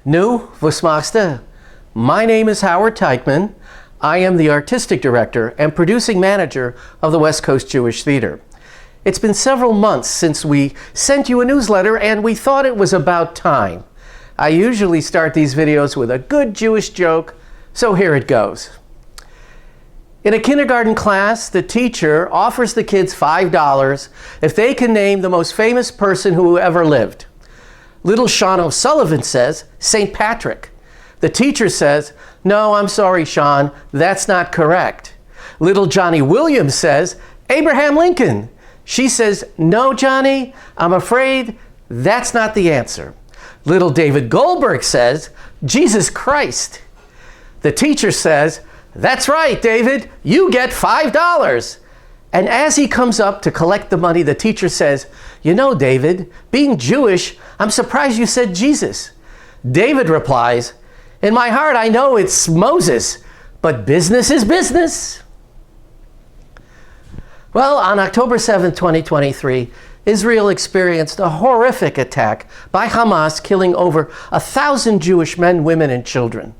Nu, was machst du? My name is Howard Teichman. I am the artistic director and producing manager of the West Coast Jewish Theater. It's been several months since we sent you a newsletter, and we thought it was about time. I usually start these videos with a good Jewish joke, so here it goes. In a kindergarten class, the teacher offers the kids $5 if they can name the most famous person who ever lived. Little Sean O'Sullivan says, St. Patrick. The teacher says, no, I'm sorry, Sean, that's not correct. Little Johnny Williams says, Abraham Lincoln. She says, no, Johnny, I'm afraid that's not the answer. Little David Goldberg says, Jesus Christ. The teacher says, that's right, David, you get $5. And as he comes up to collect the money, the teacher says, you know, David, being Jewish, I'm surprised you said Jesus. David replies, in my heart, I know it's Moses, but business is business. Well, on October 7, 2023, Israel experienced a horrific attack by Hamas, killing over 1,000 Jewish men, women, and children.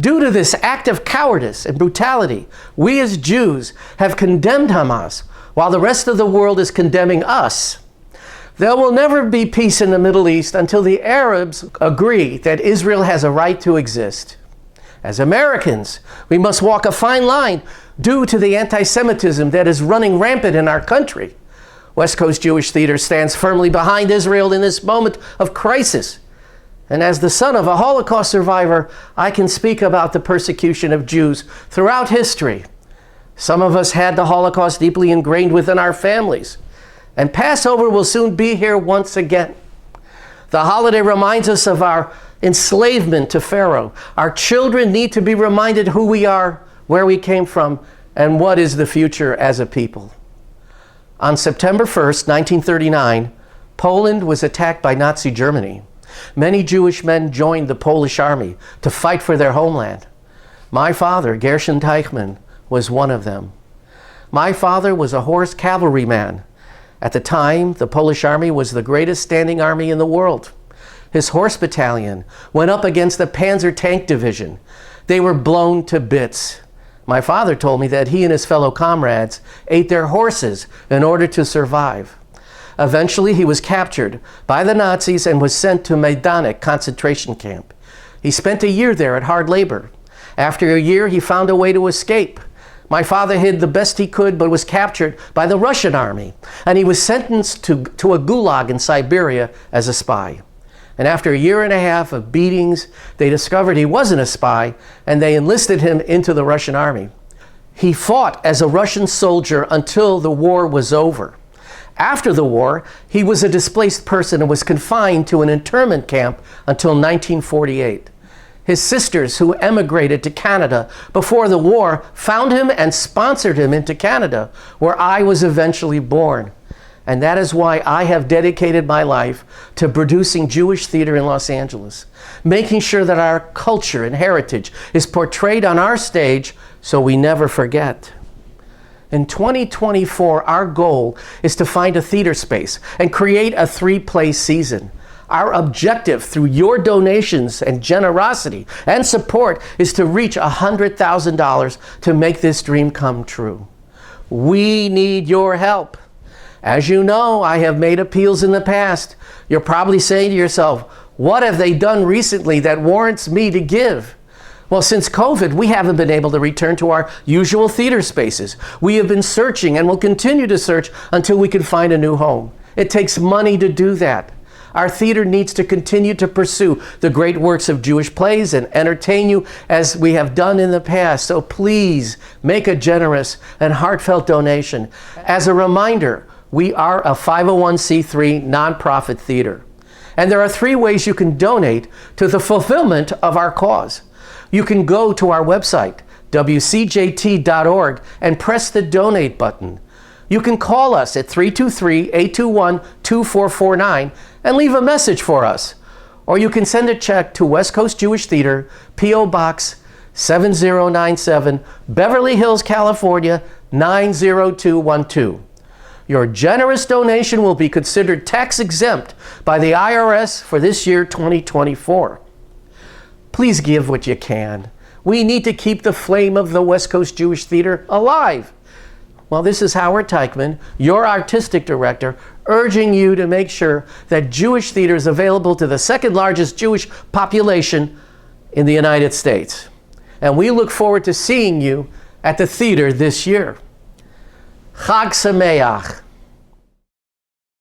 Due to this act of cowardice and brutality, we as Jews have condemned Hamas, while the rest of the world is condemning us. There will never be peace in the Middle East until the Arabs agree that Israel has a right to exist. As Americans, we must walk a fine line due to the anti-Semitism that is running rampant in our country. West Coast Jewish Theater stands firmly behind Israel in this moment of crisis. And as the son of a Holocaust survivor, I can speak about the persecution of Jews throughout history. Some of us had the Holocaust deeply ingrained within our families. And Passover will soon be here once again. The holiday reminds us of our enslavement to Pharaoh. Our children need to be reminded who we are, where we came from, and what is the future as a people. On September 1st, 1939, Poland was attacked by Nazi Germany. Many Jewish men joined the Polish army to fight for their homeland. My father, Gershon Teichman, was one of them. My father was a horse cavalryman. At the time, the Polish army was the greatest standing army in the world. His horse battalion went up against the Panzer Tank Division. They were blown to bits. My father told me that he and his fellow comrades ate their horses in order to survive. Eventually, he was captured by the Nazis and was sent to Majdanek concentration camp. He spent a year there at hard labor. After a year, he found a way to escape. My father hid the best he could, but was captured by the Russian army, and he was sentenced to a gulag in Siberia as a spy. And after a year and a half of beatings, they discovered he wasn't a spy, and they enlisted him into the Russian army. He fought as a Russian soldier until the war was over. After the war, he was a displaced person and was confined to an internment camp until 1948. His sisters, who emigrated to Canada before the war, found him and sponsored him into Canada, where I was eventually born. And that is why I have dedicated my life to producing Jewish theater in Los Angeles, making sure that our culture and heritage is portrayed on our stage so we never forget. In 2024, our goal is to find a theater space and create a 3-play season. Our objective through your donations and generosity and support is to reach $100,000 to make this dream come true. We need your help. As you know, I have made appeals in the past. You're probably saying to yourself, what have they done recently that warrants me to give? Well, since COVID, we haven't been able to return to our usual theater spaces. We have been searching and will continue to search until we can find a new home. It takes money to do that. Our theater needs to continue to pursue the great works of Jewish plays and entertain you as we have done in the past. So please make a generous and heartfelt donation. As a reminder, we are a 501c3 nonprofit theater. And there are 3 ways you can donate to the fulfillment of our cause. You can go to our website, WCJT.org, and press the donate button. You can call us at 323-821-2449 and leave a message for us. Or you can send a check to West Coast Jewish Theater, P.O. Box 7097, Beverly Hills, California, 90212. Your generous donation will be considered tax exempt by the IRS for this year, 2024. Please give what you can. We need to keep the flame of the West Coast Jewish Theater alive. Well, this is Howard Teichman, your artistic director, urging you to make sure that Jewish theater is available to the second largest Jewish population in the United States. And we look forward to seeing you at the theater this year. Chag Sameach.